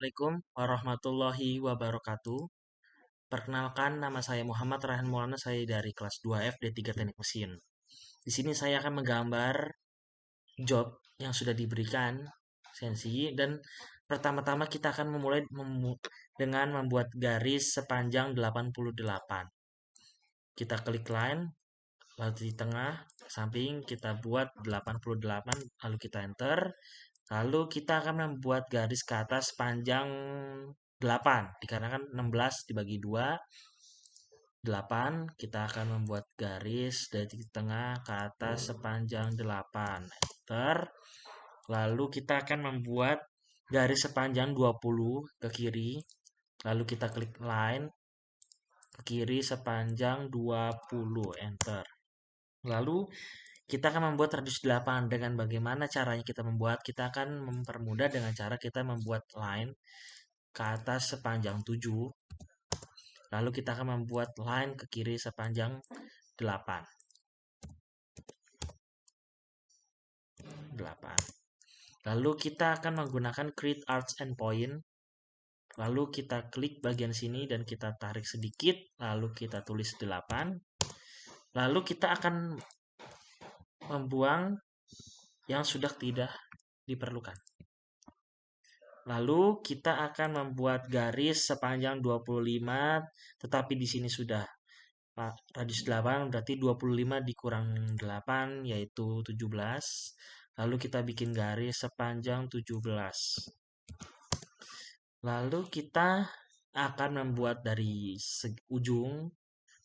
Assalamualaikum warahmatullahi wabarakatuh. Perkenalkan, nama saya Muhammad Rahan Maulana, saya dari kelas 2F D3 Teknik Mesin. Di sini saya akan menggambar job yang sudah diberikan sensi, dan pertama-tama kita akan memulai dengan membuat garis sepanjang 88. Kita klik line, lalu di tengah samping kita buat 88, lalu kita enter. Lalu kita akan membuat garis ke atas panjang 8, dikarenakan 16 dibagi 2, 8. Kita akan membuat garis dari tengah ke atas sepanjang 8. Enter. Lalu kita akan membuat garis sepanjang 20 ke kiri. Lalu kita klik line ke kiri sepanjang 20. Enter. Lalu kita akan membuat radius 8. Dengan bagaimana caranya kita membuat? Kita akan mempermudah dengan cara kita membuat line ke atas sepanjang 7. Lalu kita akan membuat line ke kiri sepanjang 8. 8. Lalu kita akan menggunakan create arcs and point. Lalu kita klik bagian sini dan kita tarik sedikit. Lalu kita tulis 8. Lalu kita akan membuang yang sudah tidak diperlukan. Lalu kita akan membuat garis sepanjang 25, tetapi di sini sudah radius 8, berarti 25 dikurang 8 yaitu 17. Lalu kita bikin garis sepanjang 17. Lalu kita akan membuat dari ujung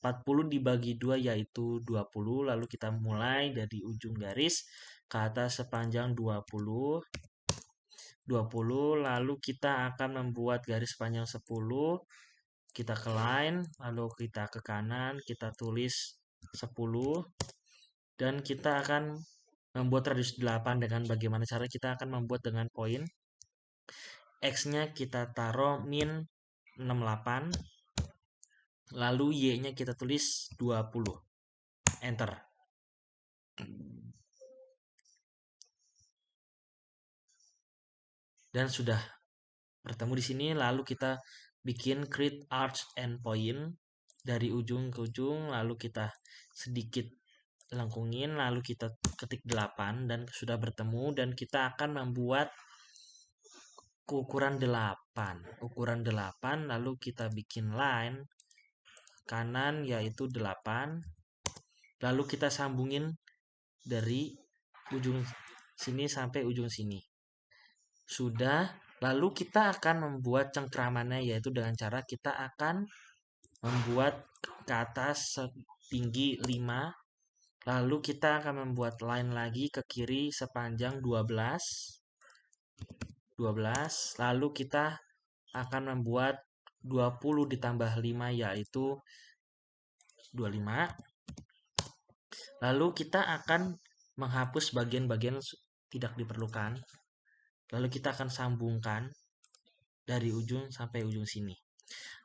40 dibagi 2 yaitu 20. Lalu kita mulai dari ujung garis ke atas sepanjang 20. 20. Lalu kita akan membuat garis panjang 10. Kita ke line, lalu kita ke kanan, kita tulis 10. Dan kita akan membuat radius 8 dengan bagaimana cara kita akan membuat dengan poin. X-nya kita taruh min 68. Lalu Y-nya kita tulis 20. Enter. Dan sudah bertemu di sini. Lalu kita bikin create arch and point dari ujung ke ujung. Lalu kita sedikit lengkungin. Lalu kita ketik 8 dan sudah bertemu. Dan kita akan membuat ukuran 8. Ukuran 8. Lalu kita bikin line kanan yaitu 8. Lalu kita sambungin dari ujung sini sampai ujung sini. Sudah. Lalu kita akan membuat cengkramannya yaitu dengan cara kita akan membuat ke atas setinggi 5. Lalu kita akan membuat line lagi ke kiri sepanjang 12. 12. Lalu kita akan membuat 20 ditambah 5 yaitu 25. Lalu kita akan menghapus bagian-bagian tidak diperlukan. Lalu kita akan sambungkan dari ujung sampai ujung sini.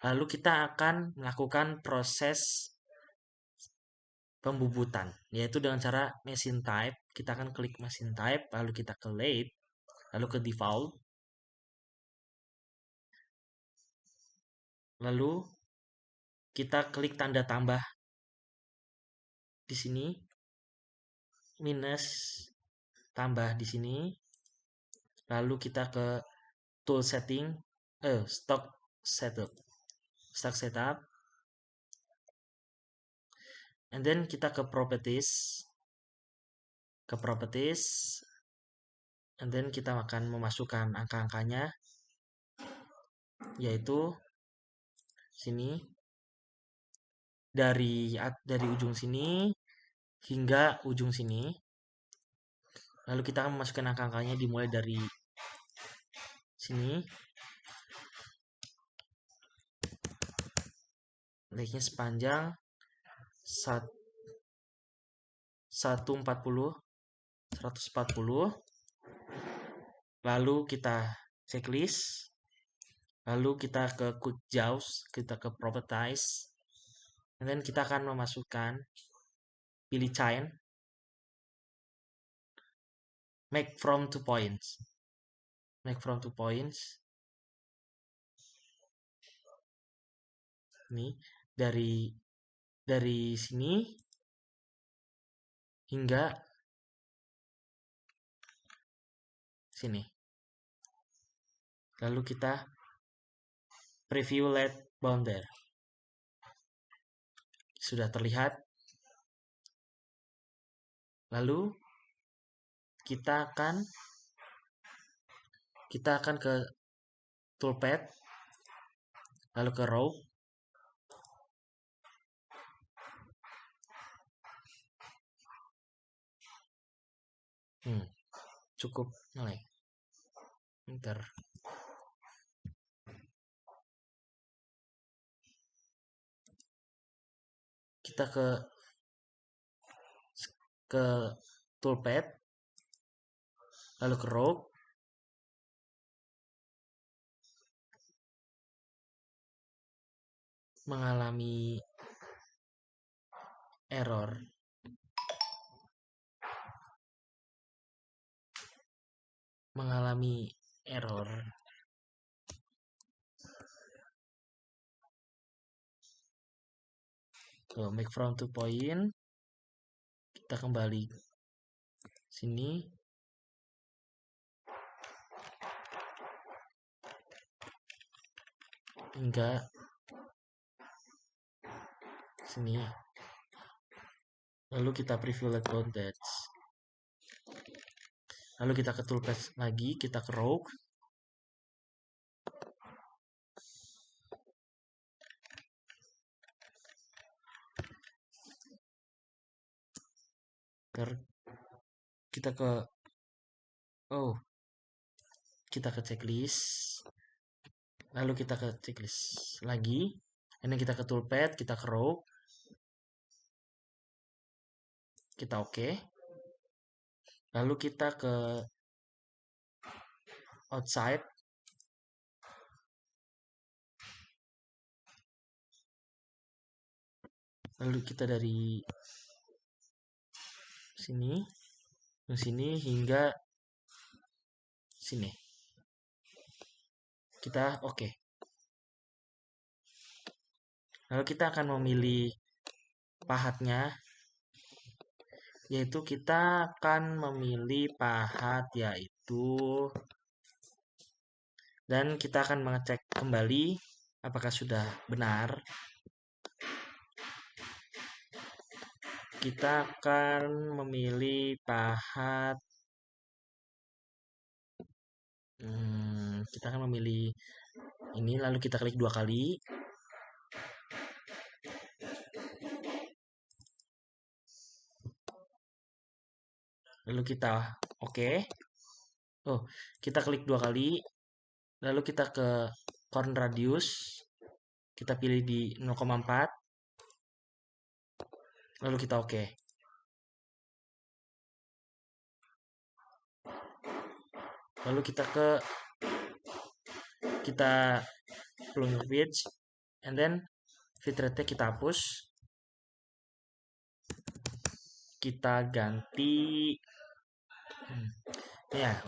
Lalu kita akan melakukan proses pembubutan, yaitu dengan cara machine type. Kita akan klik machine type, lalu kita ke lathe, lalu ke default. Lalu kita klik tanda tambah di sini, minus tambah di sini. Lalu kita ke tool setting, stock setup, and then kita ke properties, and then kita akan memasukkan angka-angkanya, yaitu sini dari ujung sini hingga ujung sini. Lalu kita akan memasukkan angka-angkanya dimulai dari sini. Naiknya sepanjang 140. Lalu kita checklist. Lalu kita ke quick jaws, kita ke properties. Dan kita akan memasukkan pilih chain, make from 2 points. Ini dari sini hingga sini. Lalu kita preview let boundary. Sudah terlihat. Lalu kita akan ke toolpad, lalu ke row, cukup nilai. Bentar. Kita ke toolpad, lalu ke row, mengalami error. Make from to point, kita kembali sini, hingga sini, lalu kita preview let boundary. Lalu kita ke toolpad lagi, kita ke row, kita ke checklist, lalu kita ke checklist lagi, ini kita ke toolpad, kita ke row, kita oke. Lalu kita ke outside, lalu kita dari sini hingga sini, kita oke. Lalu kita akan memilih pahatnya, yaitu kita akan memilih pahat dan kita akan mengecek kembali apakah sudah benar. Kita akan memilih pahat, kita akan memilih ini, lalu kita klik 2 kali. Lalu kita oke. Kita klik 2 kali. Lalu kita ke corner radius. Kita pilih di 0,4. Lalu kita oke. Lalu kita plug page, and then bitrate-nya kita hapus. Kita ganti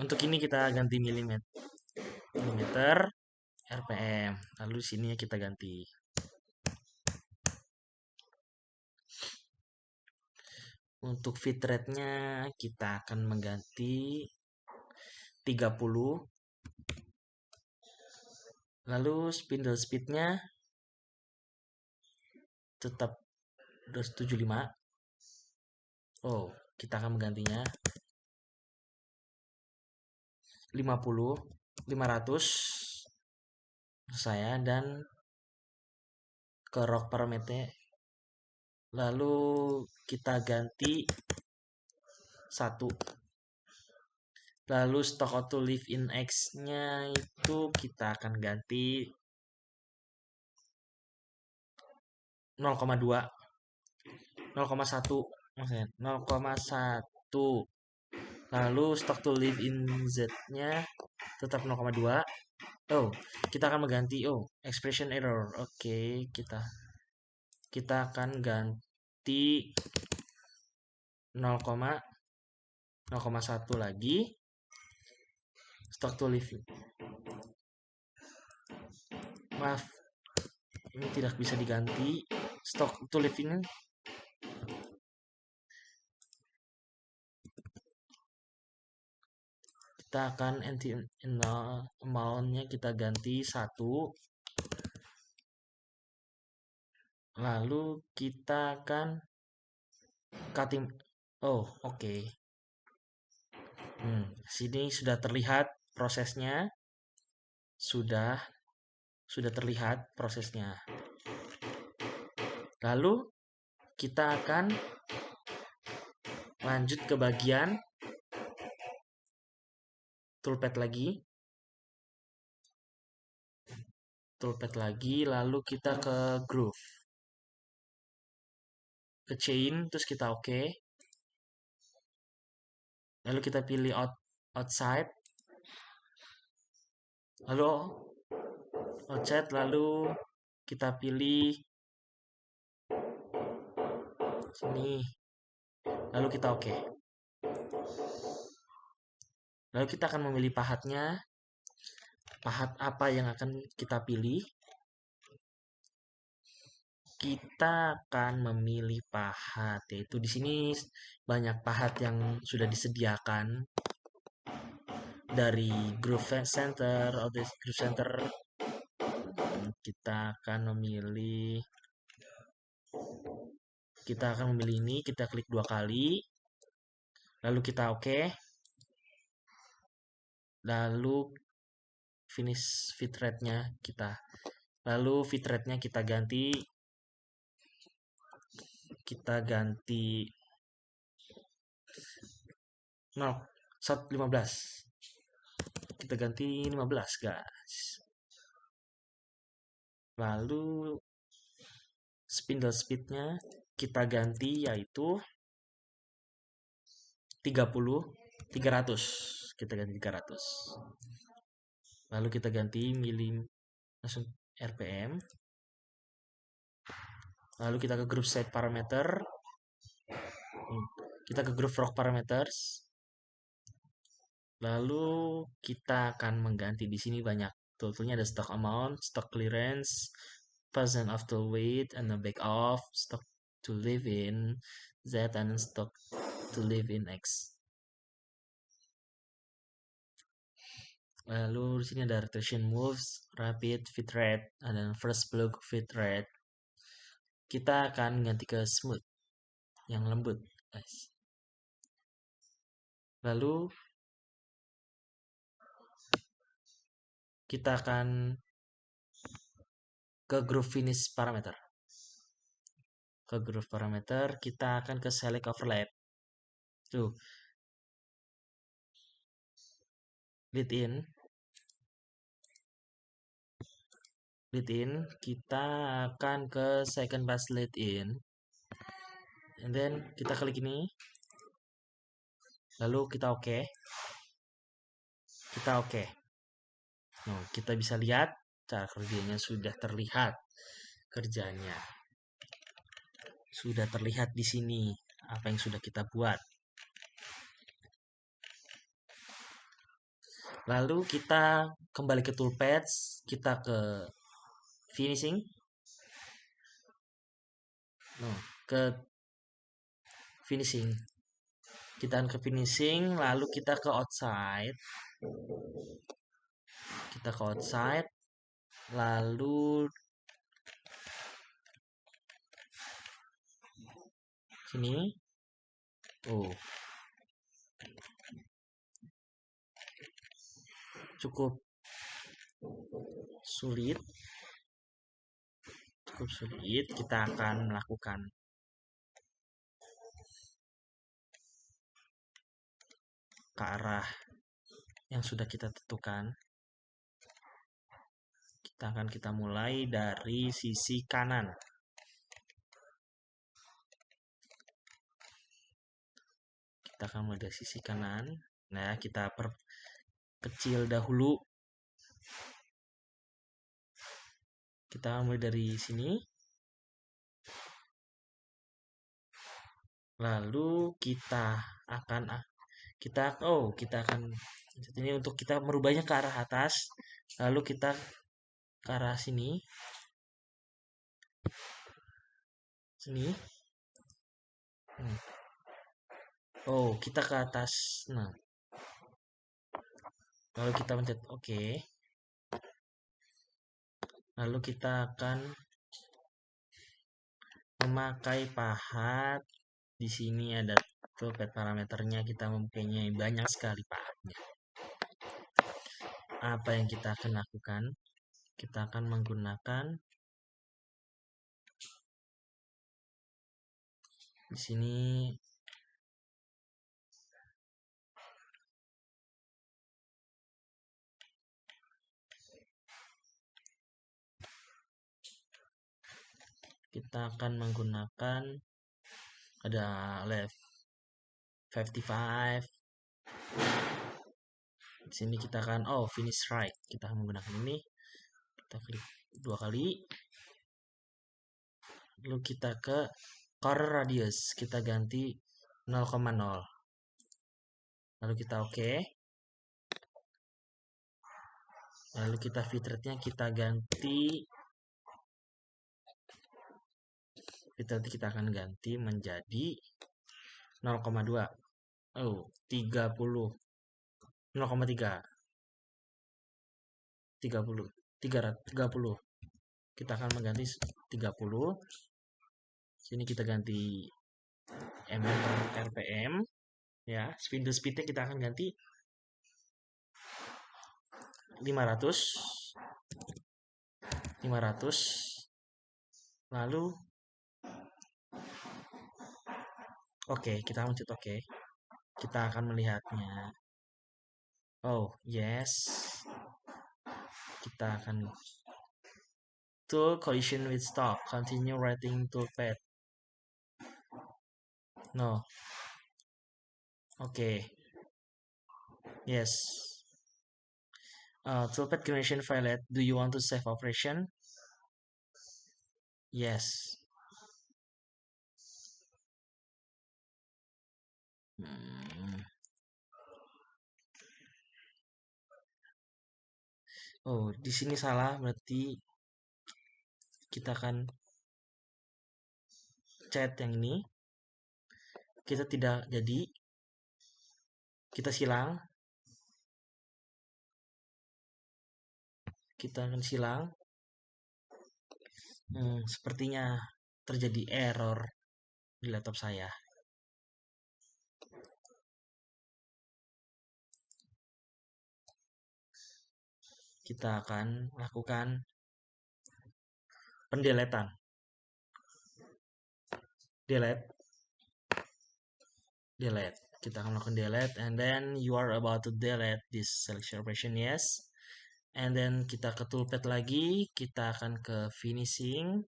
untuk ini kita ganti milimeter RPM. Lalu sini kita ganti. Untuk bitrate-nya kita akan mengganti 30. Lalu spindle speed-nya tetap 275. Kita akan menggantinya 500 saya, dan ke rock parameter. Lalu kita ganti 1. Lalu stock auto live in X-nya itu kita akan ganti 0,2, 0,1 maksudnya 0,1. Lalu stock to live in Z-nya tetap 0,2. Kita akan mengganti expression error. Oke, kita akan ganti 0,1 lagi. Stock to live. Maaf. Ini tidak bisa diganti. Stock to live ini kita akan anti amount-nya kita ganti 1. Lalu kita akan cutting. Oh, oke. Sini sudah terlihat prosesnya. Sudah terlihat prosesnya. Lalu kita akan lanjut ke bagian toolpad lagi, lalu kita ke groove, ke chain, terus kita oke. Lalu kita pilih outside, lalu kita pilih sini, lalu kita oke. Lalu kita akan memilih pahatnya, pahat apa yang akan kita pilih. Kita akan memilih pahat, yaitu di sini banyak pahat yang sudah disediakan dari Groove Center atau Groove Center. Kita akan memilih ini, kita klik 2 kali, lalu kita oke. Lalu finish fit rate-nya kita ganti 15. Kita ganti 15, guys. Lalu spindle speed-nya kita ganti yaitu 300. Kita ganti 300. Lalu kita ganti langsung RPM. Lalu kita ke group set parameter. Kita ke groove rock parameters. Lalu kita akan mengganti di sini banyak toolnya, ada stock amount, stock clearance, percent after weight, and the back off, stock to live in Z, and stock to live in X. Lalu di sini ada rotation moves, rapid fit rate, dan first block fit rate. Kita akan ganti ke smooth, yang lembut, guys. Lalu kita akan ke groove finish parameter. Ke groove parameter kita akan ke select overlap. Tuh. Lead in, kita akan ke second pass lead in, and then kita klik ini, lalu kita oke. Nah, kita bisa lihat cara kerjanya sudah terlihat. Sudah terlihat di sini apa yang sudah kita buat. Lalu kita kembali ke toolpads, kita ke finishing. Ke finishing. Kita akan ke finishing, lalu kita ke outside. Lalu sini. Cukup sulit. Kita akan melakukan ke arah yang sudah kita tentukan. Kita mulai dari sisi kanan. Nah, kita perkecil dahulu. Kita mulai dari sini. Lalu kita akan ini untuk kita merubahnya ke arah atas. Lalu kita ke arah sini. Sini. Oh, kita ke atas. Nah, lalu kita pencet OK. Lalu kita akan memakai pahat. Di sini ada toolpad parameternya. Kita mempunyai banyak sekali pahatnya. Apa yang kita akan lakukan? Kita akan menggunakan di sini kita akan menggunakan ada left 55. Di sini kita akan finish right. Kita akan menggunakan ini. Kita klik 2 kali. Lalu kita ke corner radius. Kita ganti 0,0. Lalu kita OK. Lalu kita bitrate-nya kita ganti. Bitrate kita akan ganti menjadi 0,2. 30. 0,3. 30. Kita akan mengganti 30. Sini kita ganti mm per rpm. Ya, spindle speed-nya kita akan ganti 500. Lalu oke, kita mencet oke. Kita akan melihatnya. Oh, yes. Kita akan tool collision with stock. Continue writing toolpad. No. Oke. Yes. Toolpad connection failed. Do you want to save operation? Yes. Oh, di sini salah, berarti kita akan chat yang ini. Kita tidak jadi. Kita silang. Kita akan silang. Sepertinya terjadi error di laptop saya. Kita akan lakukan pendeletan. Delete. Kita akan melakukan delete, and then you are about to delete this selection operation. Yes. And then kita ke toolpad lagi. Kita akan ke finishing.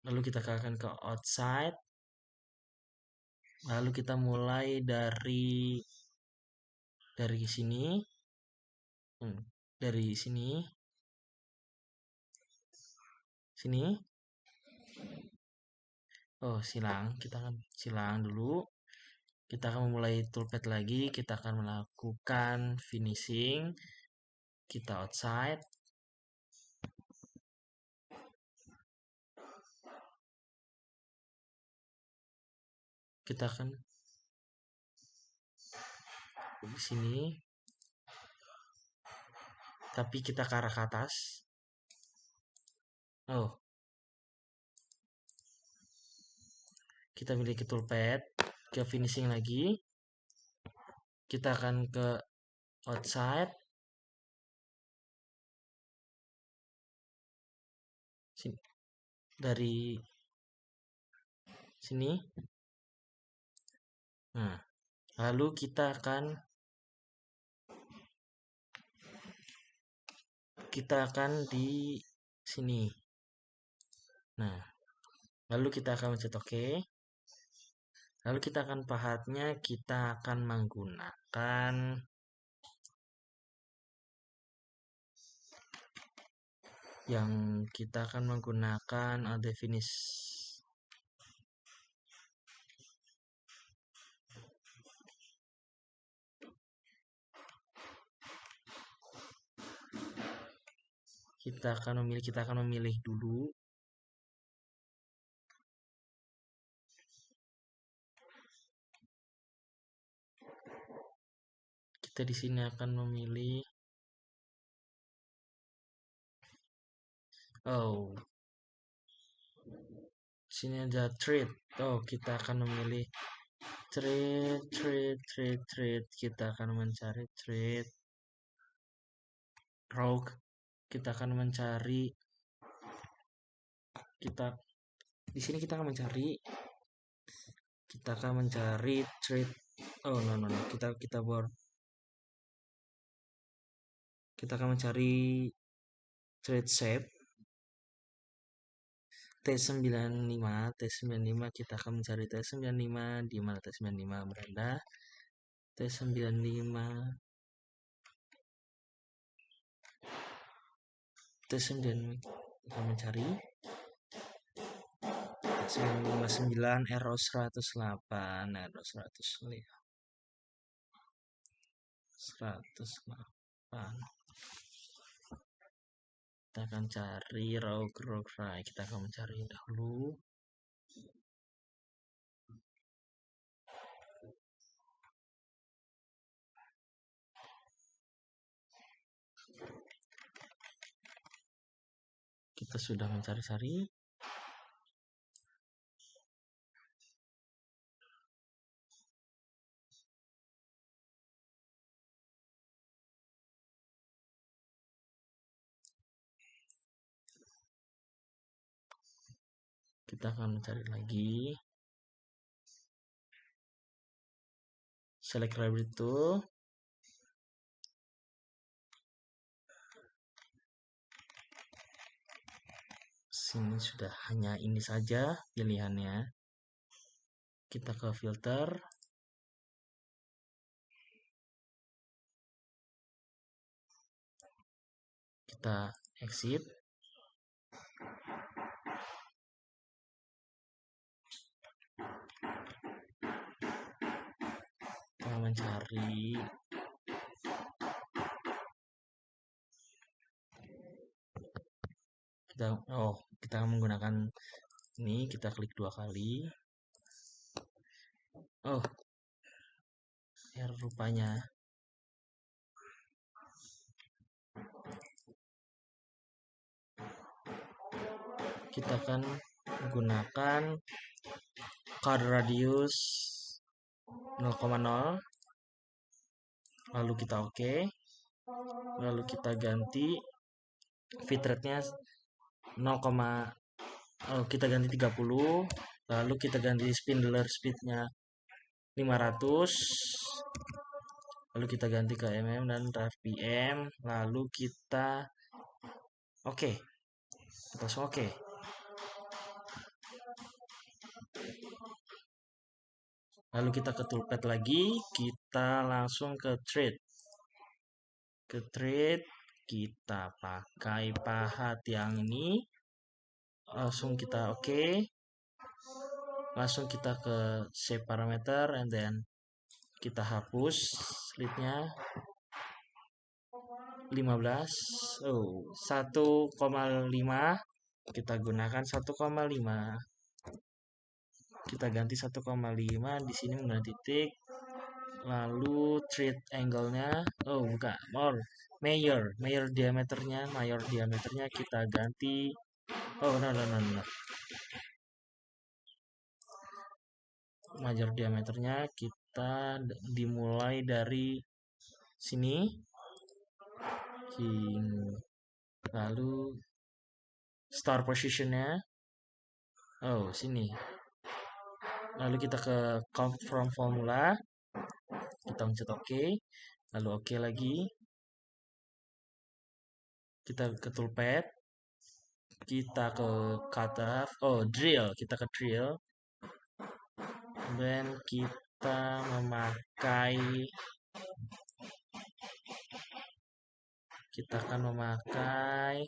Lalu kita akan ke outside. Lalu kita mulai dari sini. Dari sini. Oh, silang. Kita akan silang dulu. Kita akan memulai toolpad lagi. Kita akan melakukan finishing. Kita outside. Kita akan di sini. Tapi kita ke arah ke atas. Oh. Kita miliki toolpad. Ke finishing lagi. Kita akan ke outside. Sini. Dari sini. Nah, lalu kita akan di sini. Nah, lalu kita akan mencet OK. Lalu kita akan pahatnya, kita akan menggunakan ada finish. Kita akan memilih dulu Kita di sini akan memilih sini ada trade. Kita akan memilih trade. Kita akan mencari trade rogue. Kita akan mencari di sini kita akan mencari trade. No. Kita akan mencari trade shape T95. Kita akan mencari T95. Di mana T95 berada? T95 kita mencari T959 Arrow 108 kita akan cari rogue right. Kita akan mencari dahulu kita sudah mencari-cari. Kita akan mencari lagi. Select library tool. Sini sudah hanya ini saja pilihannya. Kita ke filter. Kita exit. Kita mencari kita menggunakan ini. Kita klik 2 kali. Rupanya kita akan menggunakan card radius 0,0. Lalu kita oke. Lalu kita ganti bitrate-nya 0, kita ganti 30. Lalu kita ganti spindler speed-nya 500. Lalu kita ganti ke mm dan rpm. Lalu kita oke. Kita langsung oke. Lalu kita ke toolpad lagi. Kita langsung ke trade. Kita pakai pahat yang ini. Langsung kita oke. Langsung kita ke shape parameter and then kita hapus slitnya 15. 1,5. Kita gunakan 1,5. Kita ganti 1,5. Di sini menggunakan titik. Lalu treat angle-nya mayor diameternya kita ganti. No. Major diameternya kita dimulai dari sini. Lalu start positionnya sini. Lalu kita ke count from formula. Kita mencet oke. Lalu oke lagi. Kita ke toolpad. Kita ke cutoff. Drill. Kita ke drill. Dan kita akan memakai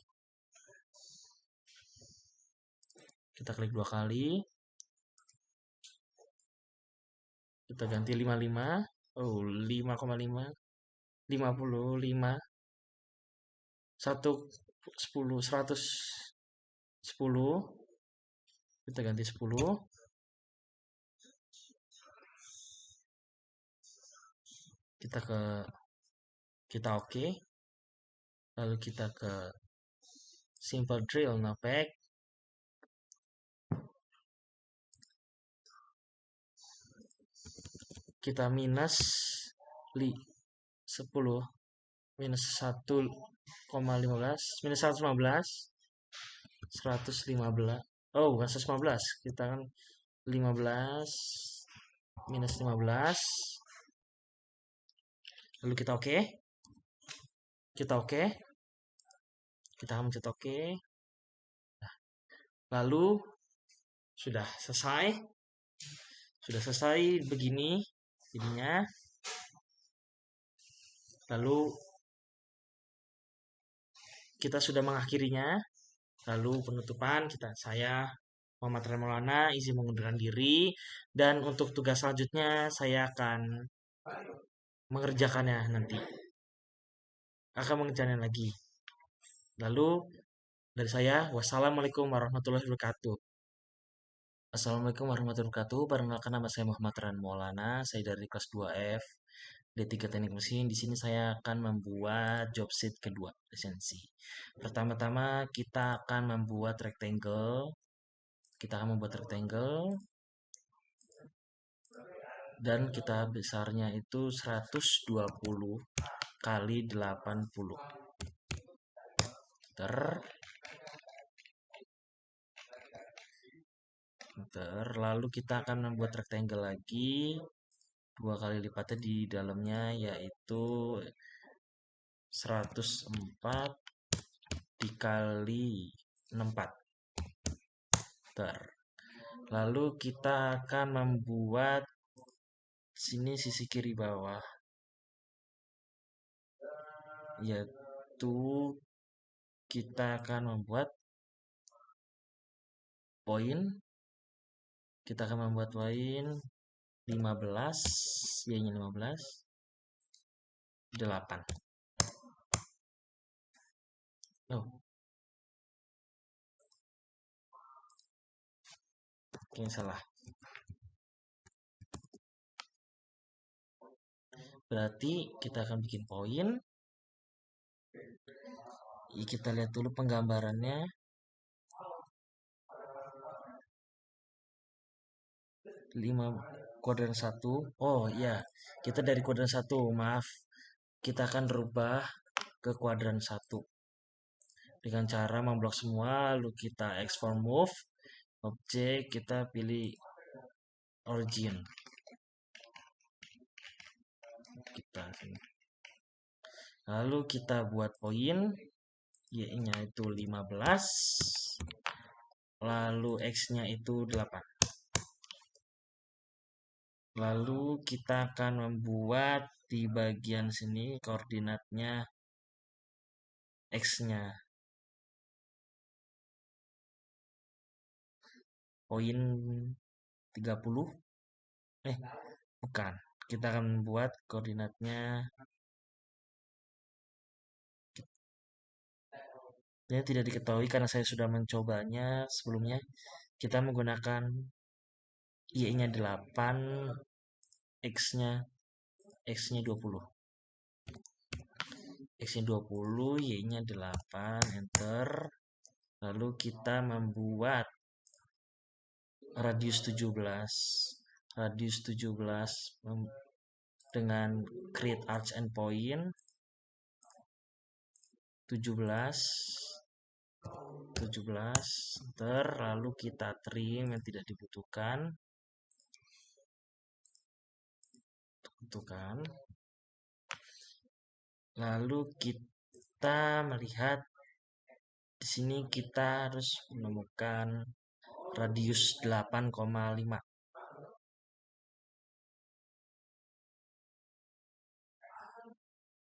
kita klik 2 kali. Kita ganti 55. 5,5. 55. 110. Kita ganti 10. Kita ke Kita oke. Lalu kita ke simple drill nopek. Kita minus 10 minus 1,15 minus 115 115. Oh, bukan 115. Kita kan 15 minus 15. Lalu kita oke. Kita oke. Kita akan mencet oke. Lalu sudah selesai. Sudah selesai begini jadinya. Lalu kita sudah mengakhirinya. Lalu penutupan saya Muhammad Ryan Maulana izin mengundurkan diri, dan untuk tugas selanjutnya saya akan mengerjakannya nanti. Akan mengerjakannya lagi. Lalu dari saya, wassalamualaikum warahmatullahi wabarakatuh. Assalamualaikum warahmatullahi wabarakatuh. Perkenalkan, nama saya Muhammad Ryan Maulana. Saya dari kelas 2F D3 Teknik Mesin. Di sini saya akan membuat job sheet kedua lisensi. Pertama-tama kita akan membuat rectangle. Kita akan membuat rectangle dan kita besarnya itu 120 kali 80 meter. Lalu kita akan membuat rectangle lagi 2 kali lipatnya di dalamnya, yaitu 104 dikali 64 meter. Lalu kita akan membuat sini sisi kiri bawah, yaitu kita akan membuat poin. Kita akan membuat poin 15, y-nya 15, 8. Oh. Oke, salah. Berarti kita akan bikin poin. Kita lihat dulu penggambarannya. 5 kuadran 1. Oh iya, kita dari kuadran 1, maaf. Kita akan rubah ke kuadran 1 dengan cara memblok semua, lalu kita export move objek, kita pilih origin. Lalu kita buat poin, y-nya itu 15, lalu x-nya itu 8. Lalu kita akan membuat di bagian sini koordinatnya x-nya poin 30. Bukan. Kita akan membuat koordinatnya, ini tidak diketahui karena saya sudah mencobanya sebelumnya. Kita menggunakan y-nya 8, x-nya 20. X-nya 20, y-nya 8, enter. Lalu kita membuat radius 17. Radius 17 dengan create arcs and point 17, enter. Lalu kita trim yang tidak dibutuhkan. Lalu kita melihat di sini kita harus menemukan radius 8,5.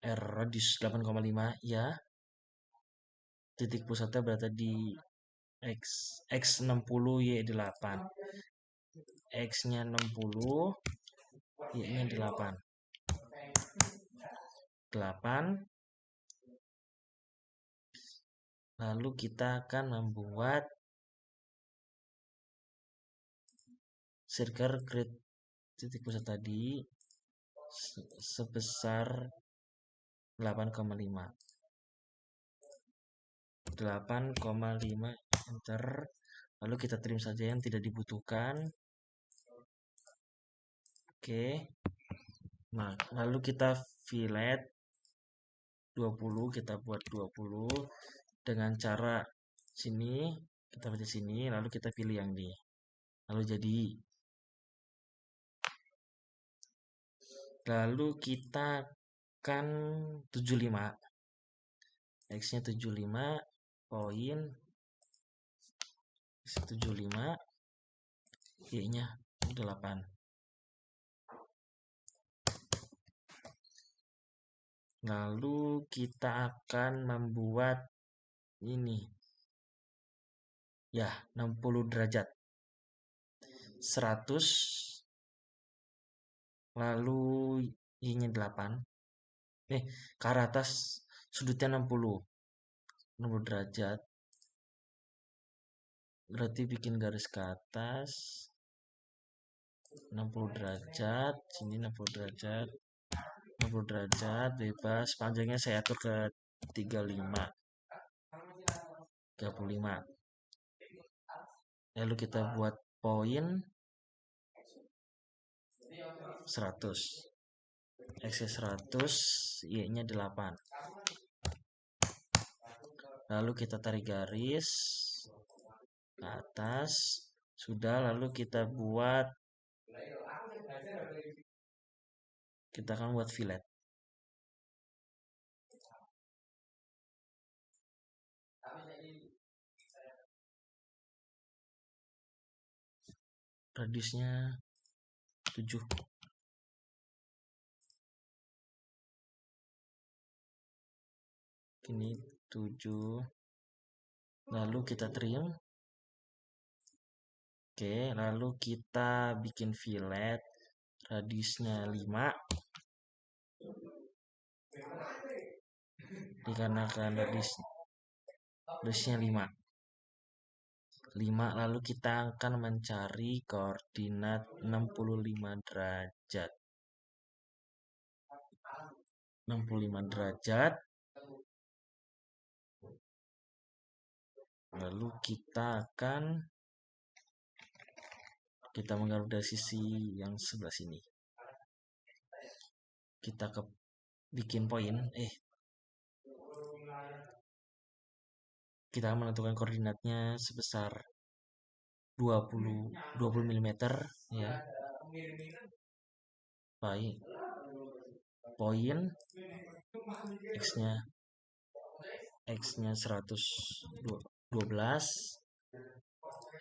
Radius 8,5 ya. Titik pusatnya berada di x 60, y 8. X-nya 60, y-nya 8. Lalu kita akan membuat circle create titik pusat tadi sebesar 8,5. 8,5 enter. Lalu kita trim saja yang tidak dibutuhkan. Oke. Nah, lalu kita fillet 20, kita buat 20 dengan cara sini, kita pilih sini, lalu kita pilih yang di. Lalu jadi. Lalu kita akan 75. X-nya 75, poin 75, Y-nya 8. Lalu kita akan membuat ini. Ya, 60 derajat. 100. Lalu Y-nya 8. Ke arah atas sudutnya 60. 60 derajat. Berarti bikin garis ke atas. 60 derajat. Sini 60 derajat. 60 derajat bebas. Panjangnya saya atur ke 35. 35. Lalu kita buat poin 100. X-nya 100, Y-nya 8. Lalu kita tarik garis ke atas. Sudah, lalu kita akan buat fillet. Radiusnya 7. Ini 7. Lalu kita trim. Oke, lalu kita bikin fillet radiusnya 5. Dikarenakan radiusnya 5. Lalu kita akan mencari koordinat 65 derajat. 65 derajat. Lalu kita menggaruk dari sisi yang sebelah sini. Kita bikin poin. Kita menentukan koordinatnya sebesar 20 mm ya. Baik. Poin X-nya 112,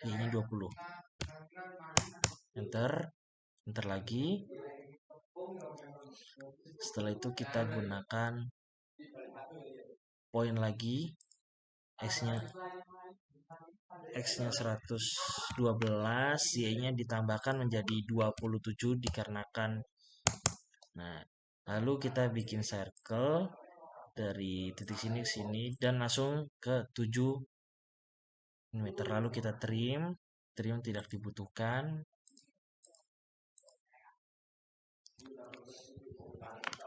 Y-nya 20. Enter lagi. Setelah itu kita gunakan poin lagi. X-nya 112, Y-nya ditambahkan menjadi 27 dikarenakan. Nah, lalu kita bikin circle dari titik sini ke sini dan langsung ke 7 mm. Lalu kita trim tidak dibutuhkan.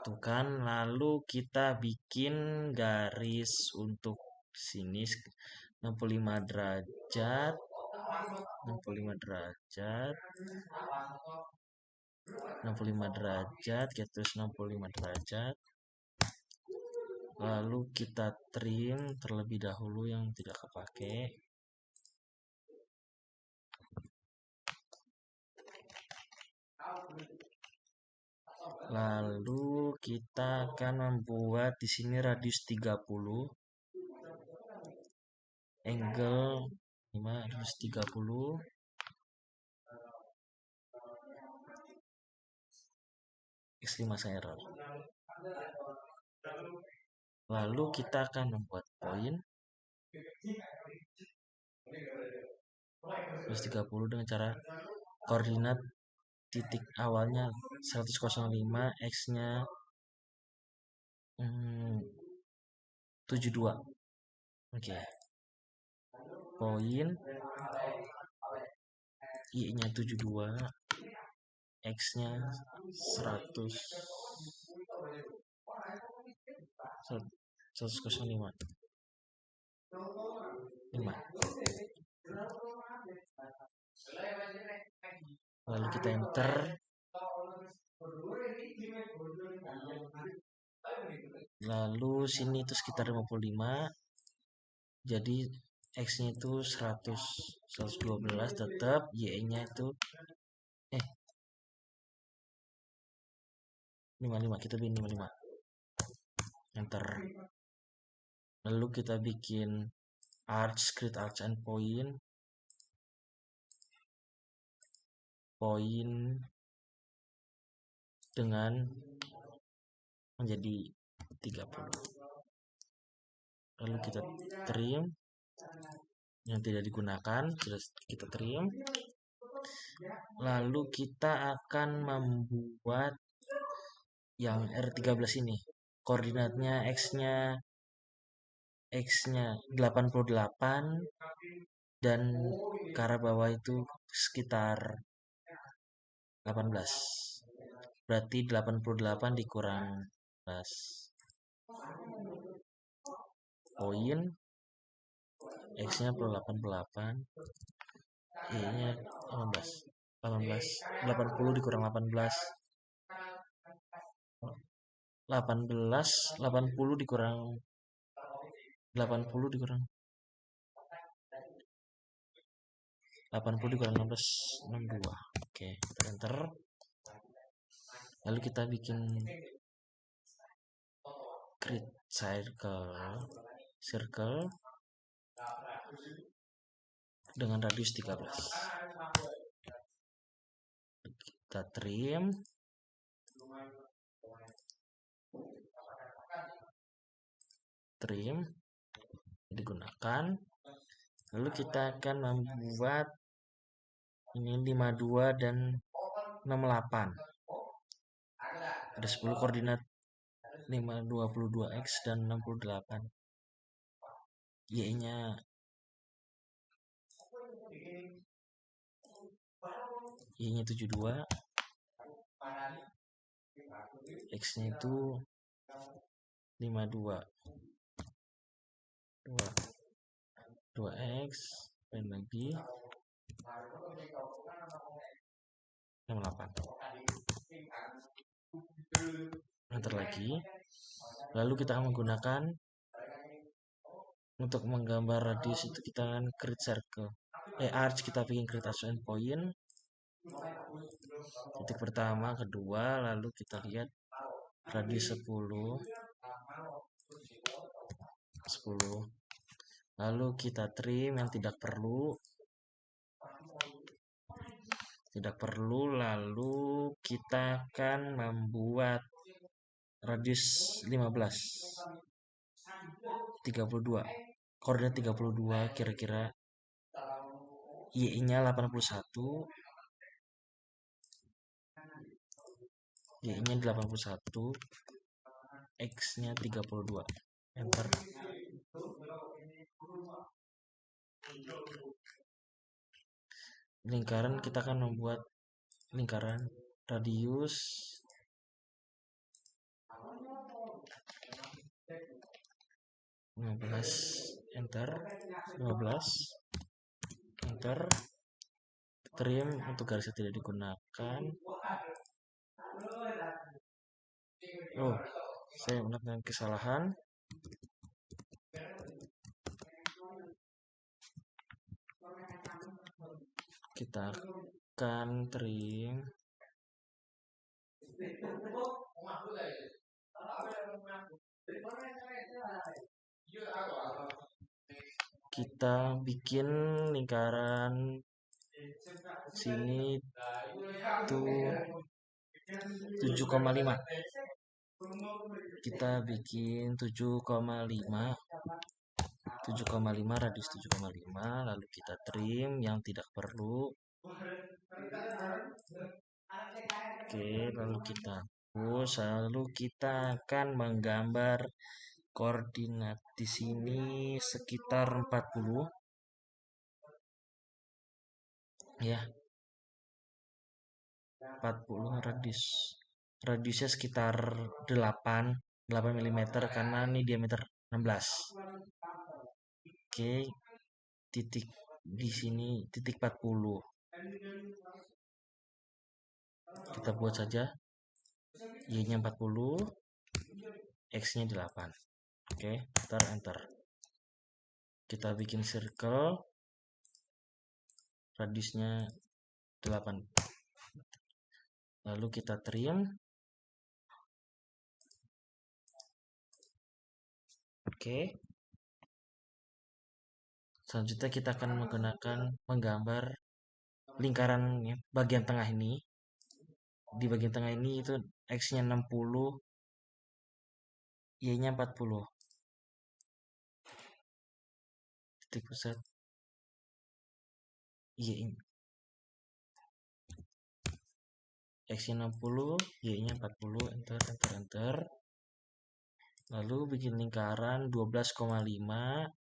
Lalu kita bikin garis untuk sini 65 derajat. 65 derajat. 65 derajat, kita tulis 65 derajat. Lalu kita trim terlebih dahulu yang tidak kepake. Lalu kita akan membuat di sini radius 30. Angle 5 radius 30. X5 saya error. Lalu kita akan membuat poin 130 dengan cara koordinat titik awalnya 105, X-nya 72. Oke. Poin Y-nya 72, X-nya 100. 105 5. Lalu kita enter. Lalu sini itu sekitar 55. Jadi X-nya itu 100, 112 tetap, Y-nya itu 55, kita bikin 55. Enter. Lalu kita bikin arch, create arch and point dengan menjadi 30. Lalu kita trim yang tidak digunakan, kita trim. Lalu kita akan membuat yang R13 ini. Koordinatnya X-nya 88 dan ke arah bawah itu sekitar 18. Berarti 88 dikurang 18. Poin X-nya 88, Y-nya 18. 80 dikurang 18. 80 dikurang 80 dikurang 16, 62. Oke, kita enter. Lalu kita bikin create circle dengan radius 13. Kita trim. Digunakan. Lalu kita akan membuat ini 52 dan 68. Ada 10 koordinat 22X dan 68. Y-nya 72. X-nya itu 52. 2X dan lagi 68. Enter lagi. Lalu kita akan menggunakan untuk menggambar radius itu kita akan create circle. Arch kita bikin create arch and point. Titik pertama, kedua, lalu kita lihat radius 10. Lalu kita trim yang tidak perlu, lalu kita akan membuat radius 15. 32. Koordinat 32 kira-kira Y-nya 81. Y-nya 81. X-nya 32. Enter. Lingkaran kita akan membuat lingkaran radius 15. Enter. 15. Enter. Trim untuk garisnya tidak digunakan. Saya melakukan kesalahan. Kita akan trim. Kita bikin lingkaran sini tuh 7,5. Kita bikin 7,5. 7,5 radius 7,5. Lalu kita trim yang tidak perlu. Oke, lalu kita hapus. Lalu kita akan menggambar koordinat di sini sekitar 40. Ya. 40 radiusnya sekitar 8. 8 mm karena ini diameter 16. Oke, titik di sini titik 40. Kita buat saja Y-nya 40, X-nya 8. Oke, enter. Kita bikin circle, radiusnya 8. Lalu kita trim. Oke. Selanjutnya kita akan menggambar lingkaran bagian tengah ini. Di bagian tengah ini itu X-nya 60, Y-nya 40. Titik pusat Y, X-nya 60, Y-nya 40, enter. Lalu bikin lingkaran 12,5,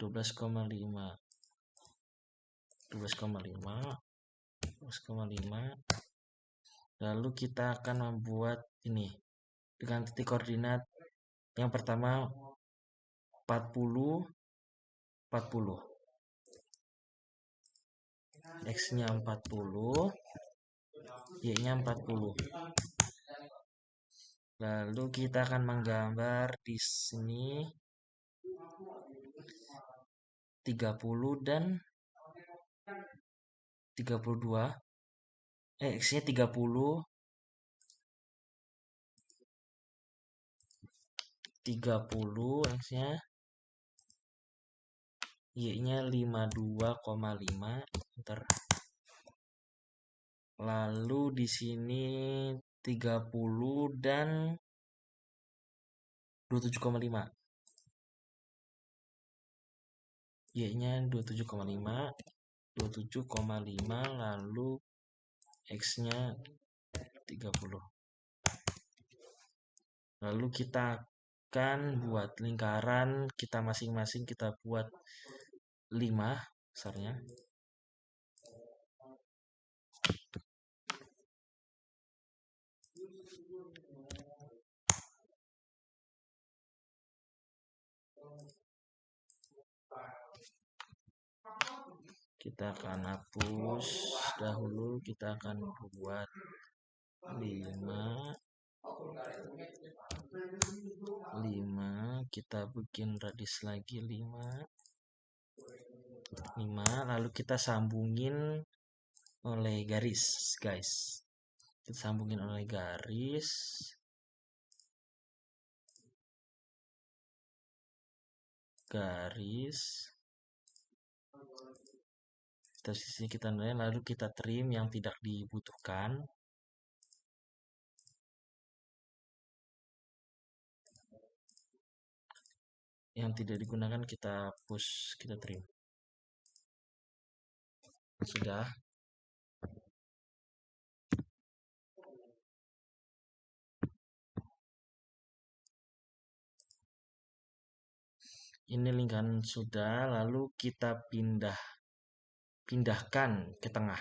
12,5, 12,5. Lalu kita akan membuat ini dengan titik koordinat yang pertama 40, 40. X-nya 40, Y-nya 40. Lalu kita akan menggambar di sini 30 dan 32. X-nya 30, 30 X-nya, Y-nya 52,5, enter. Lalu di sini 30 dan 27,5. Y-nya 27,5, 27,5, lalu X-nya 30. Lalu kita akan buat lingkaran, kita masing-masing kita buat 5 besarnya. Kita akan hapus dahulu, kita akan buat 5, kita bikin radius lagi 5, lalu kita sambungin oleh garis, guys. Kita sambungin oleh garis. Terus di sini kita nilai, lalu kita trim yang tidak dibutuhkan. Yang tidak digunakan kita push, kita trim. Sudah. Ini lingkaran sudah, lalu kita pindahkan ke tengah.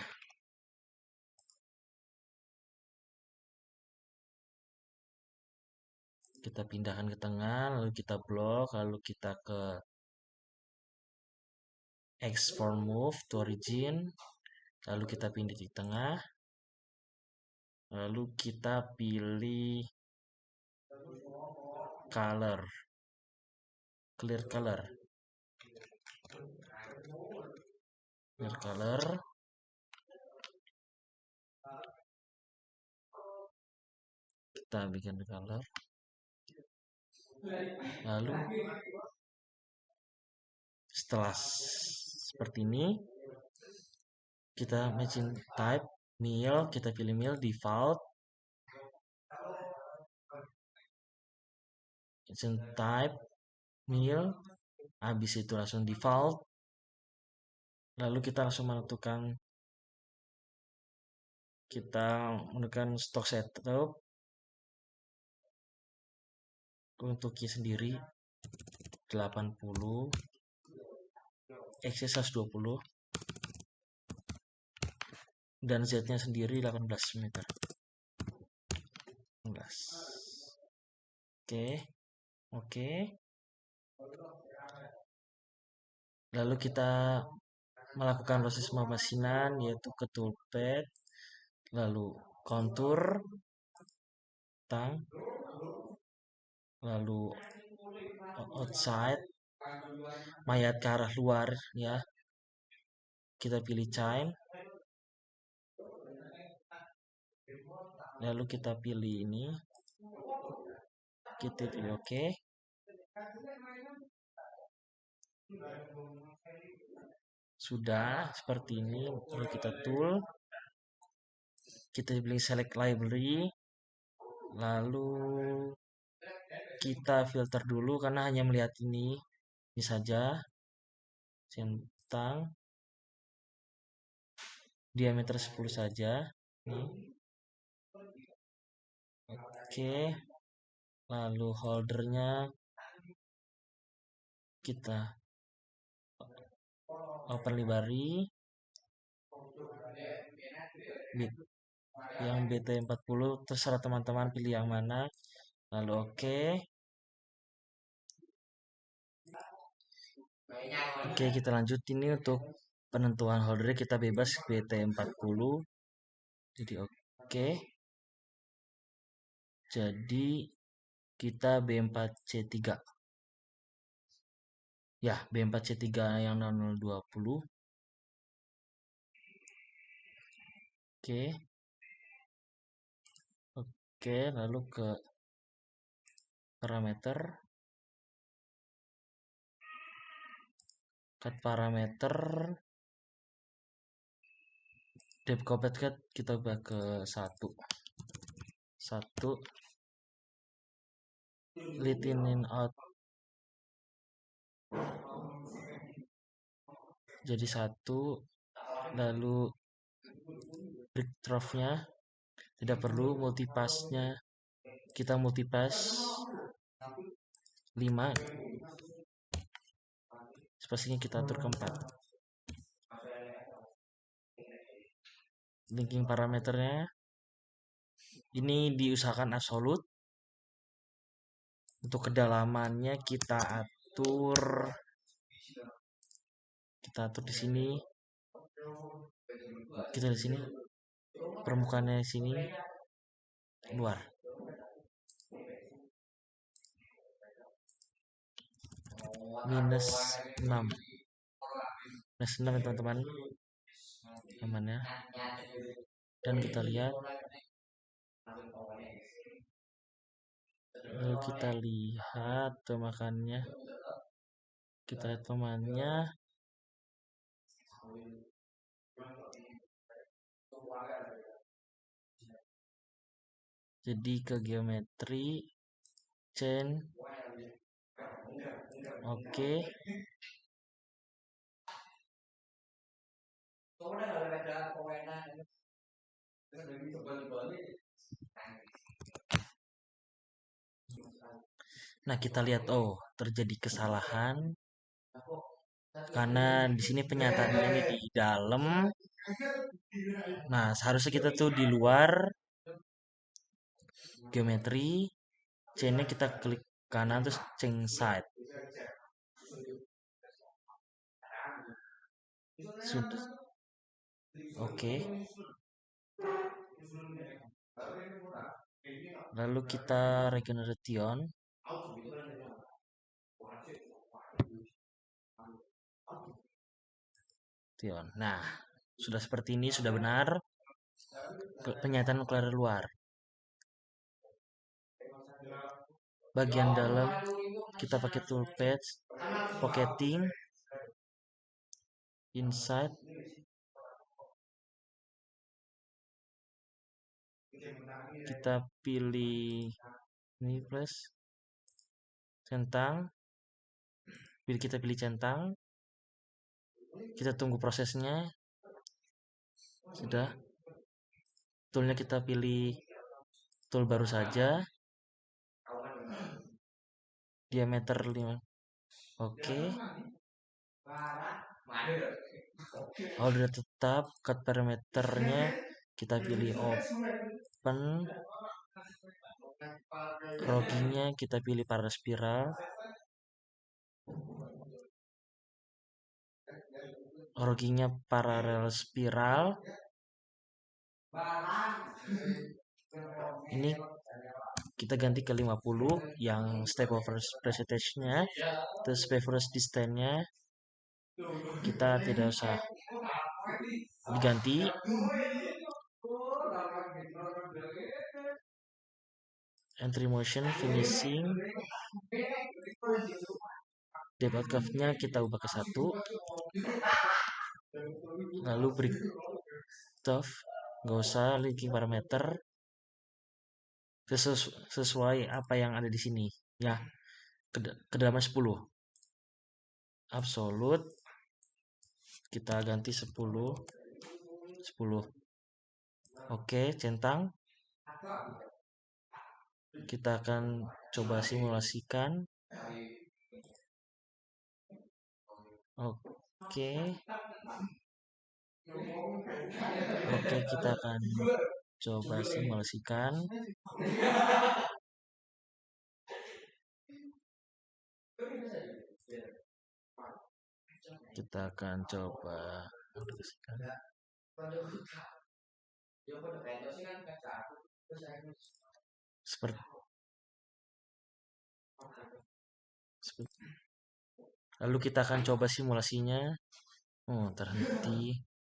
Kita pindahkan ke tengah, lalu kita blok, lalu kita ke export move to origin, lalu kita pindah di tengah, lalu kita pilih color, clear color, kita bikin color. Lalu setelah seperti ini, kita matching type mill, kita pilih mill default, matching type mill, habis itu langsung default. Lalu kita langsung menentukan, kita menggunakan stock setup untuk key sendiri 80, X 120, dan Z nya sendiri 18 meter. 18. Oke, oke. Lalu kita melakukan proses pemasinan yaitu ke toolpad, lalu kontur, tang, lalu outside, mayat ke arah luar ya. Kita pilih chain, lalu kita pilih ini, kita pilih oke. Sudah seperti ini. Lalu kita tool, kita pilih select library, lalu kita filter dulu karena hanya melihat ini saja, centang diameter 10 saja nih. Oke, lalu holdernya kita open library yang BT40, terserah teman-teman pilih yang mana. Lalu oke. Oke, kita lanjut ini untuk penentuan holdernya kita bebas BT40. Jadi oke. Jadi kita B4C3. Ya, B4C3 yang 0020. Oke. Oke, lalu ke parameter. Cut parameter. Depth compat kita ubah ke 1. 1. Lead in out. Jadi 1. Lalu brick trough-nya tidak perlu, multipass-nya kita multipass 5, spasinya kita atur ke 4. Linking parameternya ini diusahakan absolut. Untuk kedalamannya kita atur di sini. Kita di sini permukaannya di sini luar. Minus 6. Minus 6 ya teman-teman. Amannya. Dan kita lihat. Lalu kita lihat temakannya. Kita lihat temannya. Jadi ke geometri, chain, oke. Nah, kita lihat terjadi kesalahan karena di sini penyataannya ini di dalam. Nah, seharusnya kita tuh di luar geometri, chainnya kita klik kanan terus chain side. Sudah. Oke. Lalu kita regeneration. Nah, sudah seperti ini, sudah benar. Penyataan nuklir luar. Bagian dalam kita pakai toolpad, pocketing, inside, kita pilih ini plus centang, kita pilih centang, kita tunggu prosesnya. Sudah, toolnya kita pilih tool baru saja, diameter 5. Oke. Udah tetap, cut parameternya kita pilih open, Roginya kita pilih parallel spiral. Roginya parallel spiral. Ini kita ganti ke 50 yang step over percentage-nya, terus reverse distance-nya kita tidak usah diganti. Entry motion finishing, depth of curve-nya kita ubah ke 1. Lalu break off, nggak usah linking parameter, sesuai apa yang ada di sini ya, kedalaman 10. Absolute kita ganti 10. Oke, centang. Kita akan coba simulasikan. Oke. Oke, kita akan coba simulasikan. Kita akan coba seperti lalu kita akan coba simulasinya. Terhenti.